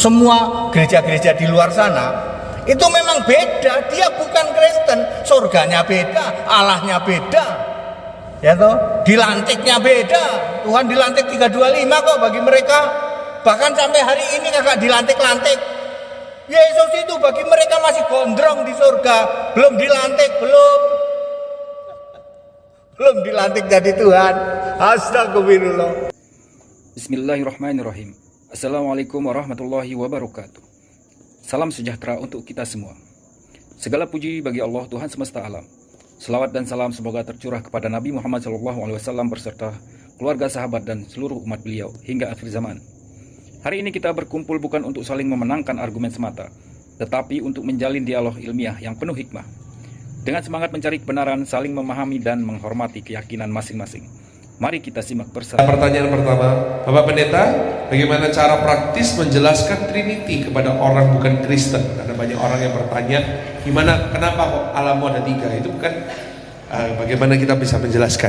semua gereja-gereja di luar sana itu memang beda. Dia bukan Kristen, surganya beda, Allahnya beda, ya toh, dilantiknya beda. Tuhan dilantik 325 kok bagi mereka, bahkan sampai hari ini kagak dilantik-lantik. Yesus itu bagi mereka masih gondrong di surga, belum dilantik, belum dilantik jadi Tuhan. Astagfirullah. Bismillahirrahmanirrahim. Assalamualaikum warahmatullahi wabarakatuh. Salam sejahtera untuk kita semua. Segala puji bagi Allah Tuhan semesta alam. Selawat dan salam semoga tercurah kepada Nabi Muhammad SAW berserta keluarga, sahabat dan seluruh umat beliau hingga akhir zaman. Hari ini kita berkumpul bukan untuk saling memenangkan argumen semata, tetapi untuk menjalin dialog ilmiah yang penuh hikmah. Dengan semangat mencari kebenaran, saling memahami dan menghormati keyakinan masing-masing. Mari kita simak bersama. Pertanyaan pertama, Bapak Pendeta, bagaimana cara praktis menjelaskan Trinity kepada orang bukan Kristen? Ada banyak orang yang bertanya, kenapa kok Allahmu ada 3? Itu bukan, bagaimana kita bisa menjelaskan?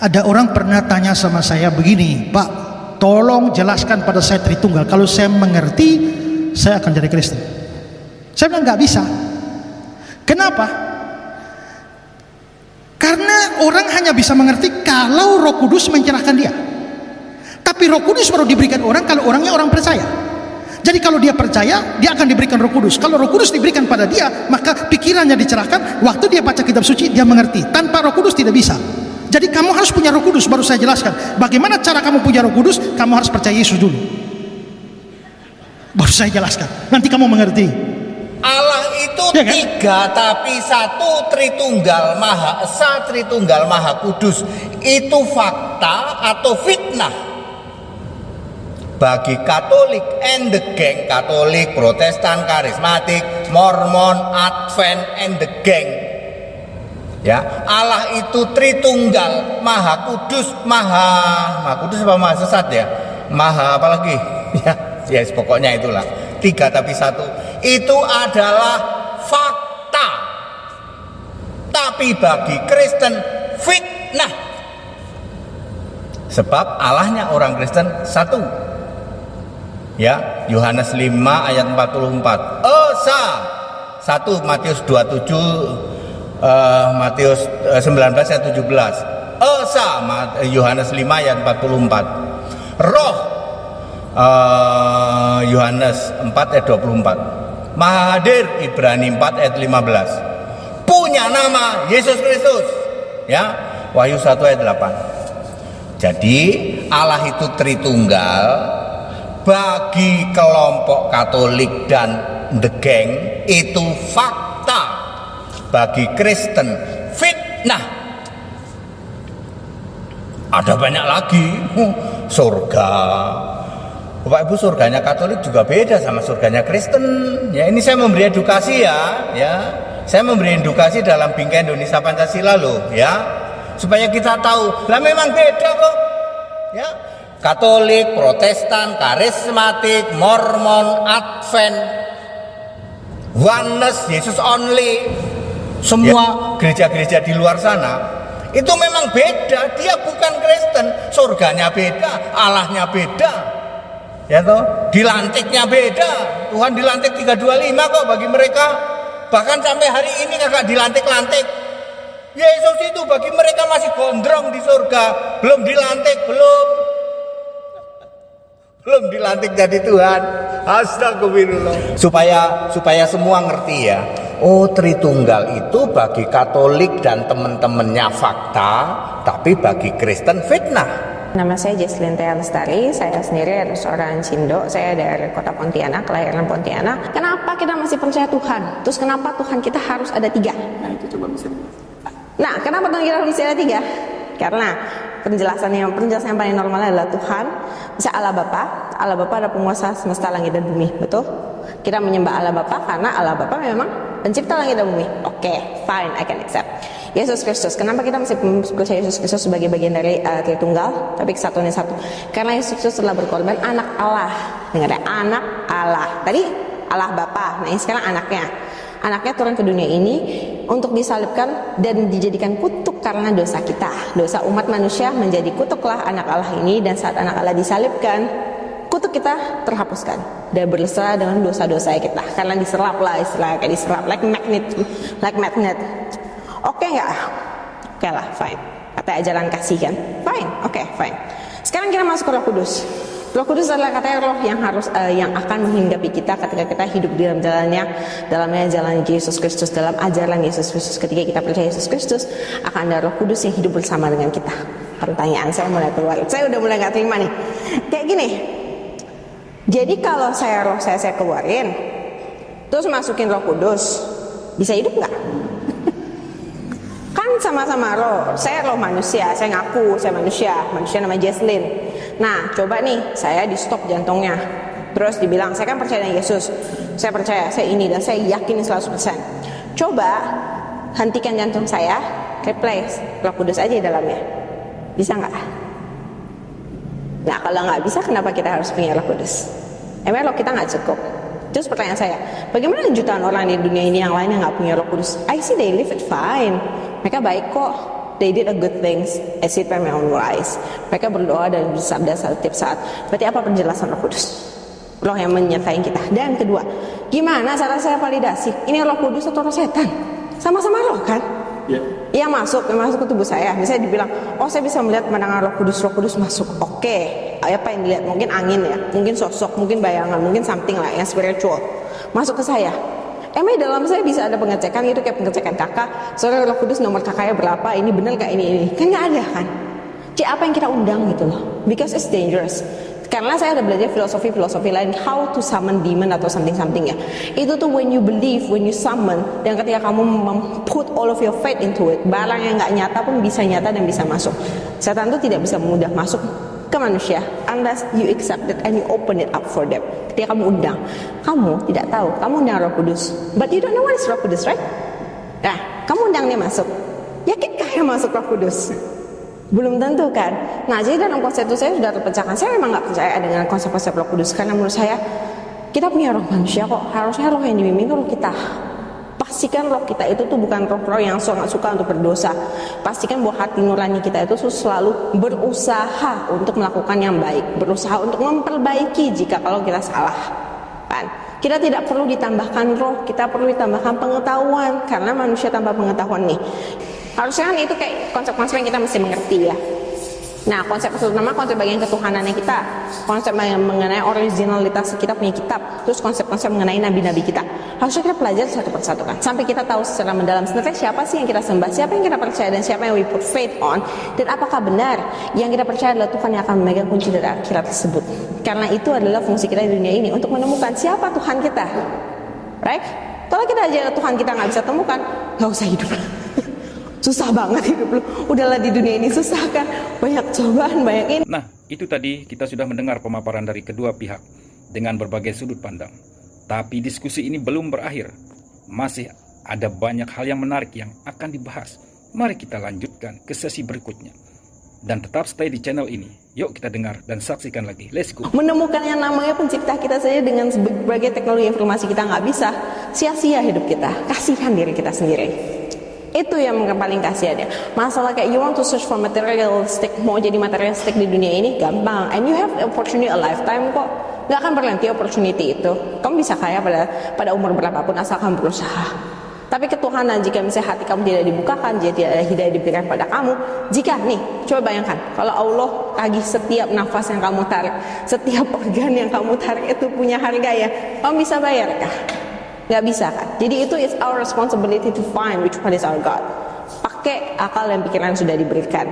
Ada orang pernah tanya sama saya begini, Pak, tolong jelaskan pada saya Tritunggal. Kalau saya mengerti, saya akan jadi Kristen. Saya bilang nggak bisa. Kenapa? Karena orang hanya bisa mengerti kalau Roh Kudus mencerahkan dia. Tapi Roh Kudus baru diberikan orang kalau orangnya orang percaya. Jadi kalau dia percaya, dia akan diberikan Roh Kudus. Kalau Roh Kudus diberikan pada dia, maka pikirannya dicerahkan. Waktu dia baca kitab suci, dia mengerti. Tanpa Roh Kudus tidak bisa. Jadi kamu harus punya Roh Kudus. Baru saya jelaskan bagaimana cara kamu punya Roh Kudus. Kamu harus percaya Yesus dulu, baru saya jelaskan. Nanti kamu mengerti. Allah itu ya kan? 3 tapi 1, Tritunggal Maha Esa, Tritunggal Maha Kudus. Itu fakta atau fitnah? Bagi Katolik and the gang, Katolik, Protestan, Karismatik, Mormon, Advent and the gang, ya, Allah itu Tritunggal Maha Kudus. Maha Kudus apa Maha Sesat ya? Maha apalagi? Ya, pokoknya itulah 3 tapi 1. Itu adalah fakta. Tapi bagi Kristen fitnah. Sebab Allahnya orang Kristen 1. Ya, Yohanes 5 ayat 44. Esa 1, Matius 27, Matius 19 ayat 17. Esa Yohanes 5 ayat 44. Roh Yohanes 4 ayat 24. Maha hadir Ibrani 4 ayat 15. Punya nama Yesus Kristus, ya, Wahyu 1 ayat 8. Jadi Allah itu Tritunggal. Bagi kelompok Katolik dan the gang itu fakta. Bagi Kristen fitnah. Ada banyak lagi. Surga, Bapak Ibu, surganya Katolik juga beda sama surganya Kristen. Ya, ini saya memberi edukasi ya. Saya memberi edukasi dalam Bingkai Indonesia Pancasila loh, ya. Supaya kita tahu, lah memang beda kok. Ya. Katolik, Protestan, Karismatik, Mormon, Advent, Oneness, Yesus Only, semua gereja-gereja di luar sana itu memang beda. Dia bukan Kristen, surganya beda, Allahnya beda. Ya toh, dilantiknya beda. Tuhan dilantik 325 kok bagi mereka, bahkan sampai hari ini kagak dilantik-lantik. Yesus itu bagi mereka masih gondrong di surga, belum dilantik, belum dilantik jadi Tuhan. Astagfirullah. Supaya semua ngerti ya. Oh, Tritunggal itu bagi Katolik dan teman-temannya fakta, tapi bagi Kristen fitnah. Nama saya Jesslyn Thea Lestari, saya sendiri adalah seorang Cindo, saya dari kota Pontianak, kelahiran Pontianak. Kenapa kita masih percaya Tuhan? Terus kenapa Tuhan kita harus ada 3? Nah, itu coba bisa. Nah, kenapa Tuhan kita harus ada 3? Karena penjelasan yang paling normal adalah Tuhan, bisa Allah Bapa adalah penguasa semesta langit dan bumi, betul? Kita menyembah Allah Bapa karena Allah Bapa memang pencipta langit dan bumi. Oke, fine, I can accept. Yesus Kristus, kenapa kita masih percaya Yesus Kristus sebagai bagian dari Tritunggal, tapi kesatuan satu? Karena Yesus Kristus telah berkorban, anak Allah. Dengar ya, anak Allah. Tadi Allah Bapa, nah ini sekarang anaknya. Anaknya turun ke dunia ini untuk disalibkan dan dijadikan kutuk karena dosa kita. Dosa umat manusia menjadi kutuklah anak Allah ini, dan saat anak Allah disalibkan, kutuk kita terhapuskan dan berserah dengan dosa-dosa kita, karena diserap lah, istilahnya kayak diserap like magnet. Oke nggak? Oke lah, fine. Kata ajaran kasih kan, fine, oke, fine. Sekarang kita masuk ke Roh Kudus. Roh Kudus adalah katanya roh yang yang akan menghinggapi kita ketika kita hidup di dalamnya jalan Yesus Kristus, dalam ajaran Yesus Kristus. Ketika kita percaya Yesus Kristus, akan ada Roh Kudus yang hidup bersama dengan kita. Pertanyaan saya mulai keluar, saya udah mulai nggak terima nih. Kayak gini, jadi kalau roh saya keluarin, terus masukin Roh Kudus, bisa hidup nggak? Kan sama-sama roh, saya roh manusia, saya ngaku saya manusia nama Jesslyn. Nah coba nih, saya di stop jantungnya, terus dibilang saya kan percaya dengan Yesus, saya percaya, saya ini, dan saya yakin 100%. Coba hentikan jantung saya, replace Roh Kudus aja di dalamnya, bisa nggak? Nah kalau nggak bisa, kenapa kita harus punya Roh Kudus? Emang roh kita nggak cukup? Terus pertanyaan saya, bagaimana jutaan orang di dunia ini yang lainnya nggak punya Roh Kudus? I see they live it fine, mereka baik kok. They did a good things. I see it by my own eyes. Mereka berdoa dan bersabda setiap saat. Berarti apa penjelasan Roh Kudus? Roh yang menyertai kita. Dan kedua, gimana cara saya validasi? Ini Roh Kudus atau roh setan? Sama-sama roh kan? Yang masuk ke tubuh saya. Misalnya dibilang, oh saya bisa melihat pandangan Roh Kudus masuk. Oke, apa yang dilihat? Mungkin angin ya, mungkin sosok, mungkin bayangan, mungkin something lah yang spiritual masuk ke saya. Emang dalam saya bisa ada pengecekan gitu, kayak pengecekan kakak, soalnya Roh Kudus nomor kakaknya berapa, ini bener gak ini? Kan gak ada kan? Apa yang kita undang gitu loh, because it's dangerous. Karena saya ada belajar filosofi lain, how to summon demon atau something ya. Itu tuh when you believe, when you summon, dan ketika kamu put all of your faith into it, barang yang gak nyata pun bisa nyata dan bisa masuk. Setan tuh tidak bisa mudah masuk ke manusia unless you accept it and you open it up for them. Ketika kamu undang, kamu tidak tahu, kamu undang Roh Kudus, but you don't know what is Roh Kudus, right? Nah, kamu undang dia masuk, yakinkah dia masuk Roh Kudus? Belum tentu kan. Nah jadi dalam konsep itu saya sudah terpecahkan. Saya memang gak percaya dengan konsep-konsep Roh Kudus, karena menurut saya kita punya roh manusia kok. Harusnya roh yang dibimbing itu roh kita. Pastikan roh kita itu tuh bukan roh-roh yang sangat suka untuk berdosa. Pastikan bahwa hati nurani kita itu selalu berusaha untuk melakukan yang baik, berusaha untuk memperbaiki jika kalau kita salah kan. Kita tidak perlu ditambahkan roh, kita perlu ditambahkan pengetahuan, karena manusia tanpa pengetahuan nih. Harusnya kan itu kayak konsep-konsep yang kita mesti mengerti ya. Nah konsep pertama, konsep bagian ketuhanannya kita, konsep mengenai originalitas kita punya kitab, terus konsep-konsep mengenai nabi-nabi kita. Harusnya kita pelajari satu persatu kan, sampai kita tahu secara mendalam sebenarnya siapa sih yang kita sembah, siapa yang kita percaya, dan siapa yang we put faith on, dan apakah benar yang kita percaya adalah Tuhan yang akan memegang kunci dari akhirat tersebut. Karena itu adalah fungsi kita di dunia ini, untuk menemukan siapa Tuhan kita, right? Kalau kita aja Tuhan kita nggak bisa temukan, nggak usah hidup. Susah banget hidup lu. Udahlah di dunia ini susah kan, banyak cobaan, banyak ini. Nah, itu tadi kita sudah mendengar pemaparan dari kedua pihak dengan berbagai sudut pandang. Tapi diskusi ini belum berakhir. Masih ada banyak hal yang menarik yang akan dibahas. Mari kita lanjutkan ke sesi berikutnya. Dan tetap stay di channel ini. Yuk kita dengar dan saksikan lagi. Let's go. Menemukan yang namanya pencipta kita saja dengan berbagai teknologi informasi kita nggak bisa. Sia-sia hidup kita. Kasihan diri kita sendiri. Itu yang paling kasihan ya. Masalah kayak you want to search for materialistic, mau jadi materialistic di dunia ini gampang, and you have opportunity a lifetime kok. Gak akan berhenti opportunity itu. Kamu bisa kaya pada umur berapapun asalkan berusaha. Tapi ketuhanan, jika misalnya hati kamu tidak dibukakan, jadi ada hidayah diberikan pada kamu. Jika nih, coba bayangkan kalau Allah tagih setiap nafas yang kamu tarik, setiap organ yang kamu tarik itu punya harga ya, kamu bisa bayarkah? Gak bisa kan? Jadi itu is our responsibility to find which one is our God. Pakai akal dan pikiran yang sudah diberikan.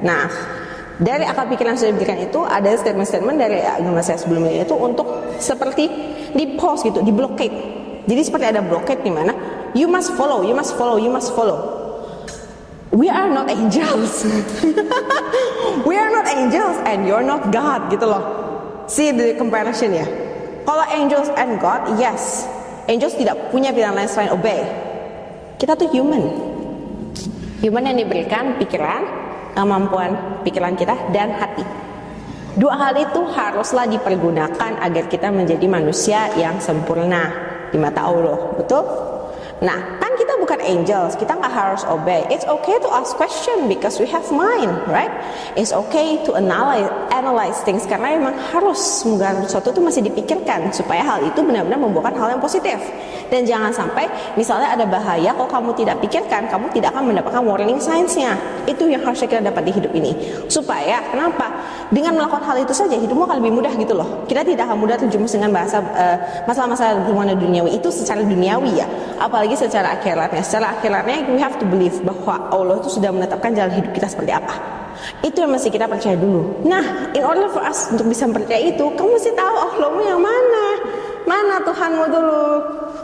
Nah, dari akal pikiran yang sudah diberikan itu ada statement-statement dari agama saya sebelumnya itu untuk seperti di pause gitu, di blockade. Jadi seperti ada blockade di mana you must follow, you must follow, you must follow. We are not angels. We are not angels and you're not God gitu loh. See the comparison ya. Kalau angels and God, yes. Angels tidak punya pilihan lain selain obey. Kita tuh human. Human yang diberikan pikiran, kemampuan pikiran kita dan hati. Dua hal itu haruslah dipergunakan agar kita menjadi manusia yang sempurna di mata Allah. Betul? Nah, kan Kan kita bukan angels, kita nggak harus obey. It's okay to ask question because we have mind, right? It's okay to analyze things karena memang harus segala sesuatu itu masih dipikirkan supaya hal itu benar-benar membuahkan hal yang positif. Dan jangan sampai misalnya ada bahaya, kalau kamu tidak pikirkan, kamu tidak akan mendapatkan warning signs-nya. Itu yang harusnya kita dapat di hidup ini. Supaya kenapa? Dengan melakukan hal itu saja hidupmu akan lebih mudah gitu loh. Kita tidak akan mudah terjumus dengan masalah-masalah hubungan duniawi itu secara duniawi ya. Apalagi secara akhiratnya. Secara akhiratnya we have to believe bahwa Allah itu sudah menetapkan jalan hidup kita seperti apa. Itu yang mesti kita percaya dulu. Nah, in order for us untuk bisa percaya itu, kamu mesti tahu Allahmu yang mana. Mana Tuhanmu dulu.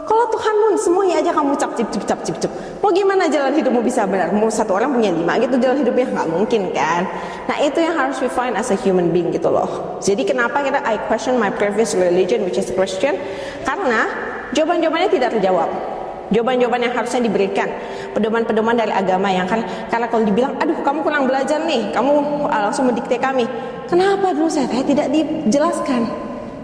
Kalau Tuhanmu semuanya aja kamu cap cip. Mau gimana jalan hidupmu bisa benar? Mau satu orang punya 5 gitu jalan hidupnya nggak mungkin kan? Nah itu yang harus we find as a human being gitu loh. Jadi kenapa I question my previous religion which is Christian? Karena jawaban-jawabannya tidak terjawab. Jawaban-jawaban yang harusnya diberikan, pedoman-pedoman dari agama yang kan, karena kalau dibilang, aduh kamu kurang belajar nih, kamu langsung mendikte kami. Kenapa dulu saya tidak dijelaskan?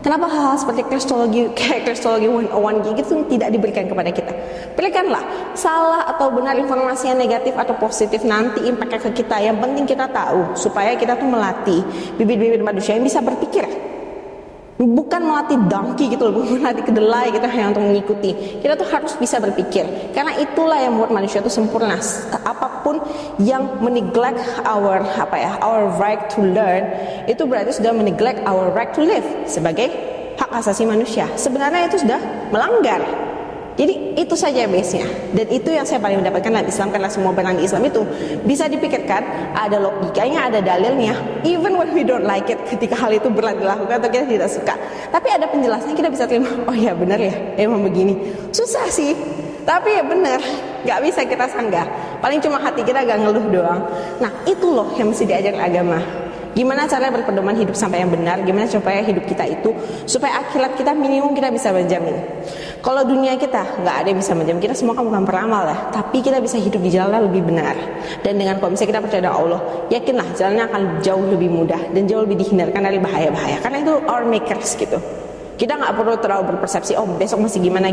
Kenapa hal-hal seperti Kristologi 101 gitu tidak diberikan kepada kita? Berikanlah salah atau benar informasi yang negatif atau positif nanti impactnya ke kita. Yang penting kita tahu supaya kita tuh melatih bibit-bibit manusia yang bisa berpikir. Bukan melatih donkey gitu loh, bukan melatih kedelai gitu hanya untuk mengikuti. Kita tuh harus bisa berpikir. Karena itulah yang membuat manusia itu sempurna. Apapun yang meneglect our right to learn, itu berarti sudah meneglect our right to live sebagai hak asasi manusia. Sebenarnya itu sudah melanggar. Jadi itu saja base-nya. Dan itu yang saya paling mendapatkan dalam Islam, karena semua barang di Islam itu bisa dipikirkan, ada logikanya, ada dalilnya. Even when we don't like it, ketika hal itu berat dilakukan atau kita tidak suka, tapi ada penjelasannya, kita bisa terima. Oh ya benar ya, emang begini. Susah sih, tapi ya benar. Gak bisa kita sanggah. Paling cuma hati kita gak ngeluh doang. Nah itu loh yang mesti diajar agama. Gimana cara berpedoman hidup sampai yang benar, gimana supaya hidup kita itu, supaya akhirat kita minimum kita bisa menjamin. Kalau dunia kita nggak ada yang bisa menjamin, kita semua kan bukan peramal ya, tapi kita bisa hidup di jalan lebih benar. Dan dengan kalau misalnya kita percaya dengan Allah, yakinlah jalannya akan jauh lebih mudah dan jauh lebih dihindarkan dari bahaya-bahaya. Karena itu our makers gitu. Kita nggak perlu terlalu berpersepsi, oh besok masih gimana.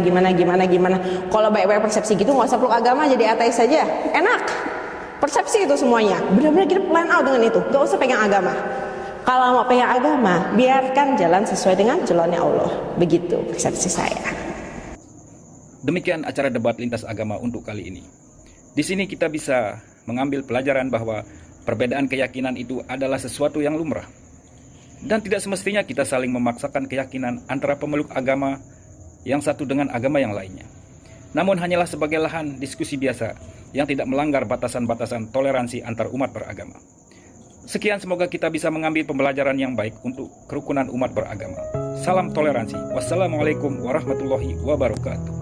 Kalau baik-baik persepsi gitu, nggak usah peluk agama, jadi ateis saja, enak. Persepsi itu semuanya, benar-benar kita plan out dengan itu, gak usah pegang agama. Kalau mau pegang agama, biarkan jalan sesuai dengan jalannya Allah. Begitu persepsi saya. Demikian acara debat lintas agama untuk kali ini. Di sini kita bisa mengambil pelajaran bahwa perbedaan keyakinan itu adalah sesuatu yang lumrah. Dan tidak semestinya kita saling memaksakan keyakinan antara pemeluk agama yang satu dengan agama yang lainnya. Namun hanyalah sebagai lahan diskusi biasa yang tidak melanggar batasan-batasan toleransi antar umat beragama. Sekian, semoga kita bisa mengambil pembelajaran yang baik untuk kerukunan umat beragama. Salam toleransi. Wassalamualaikum warahmatullahi wabarakatuh.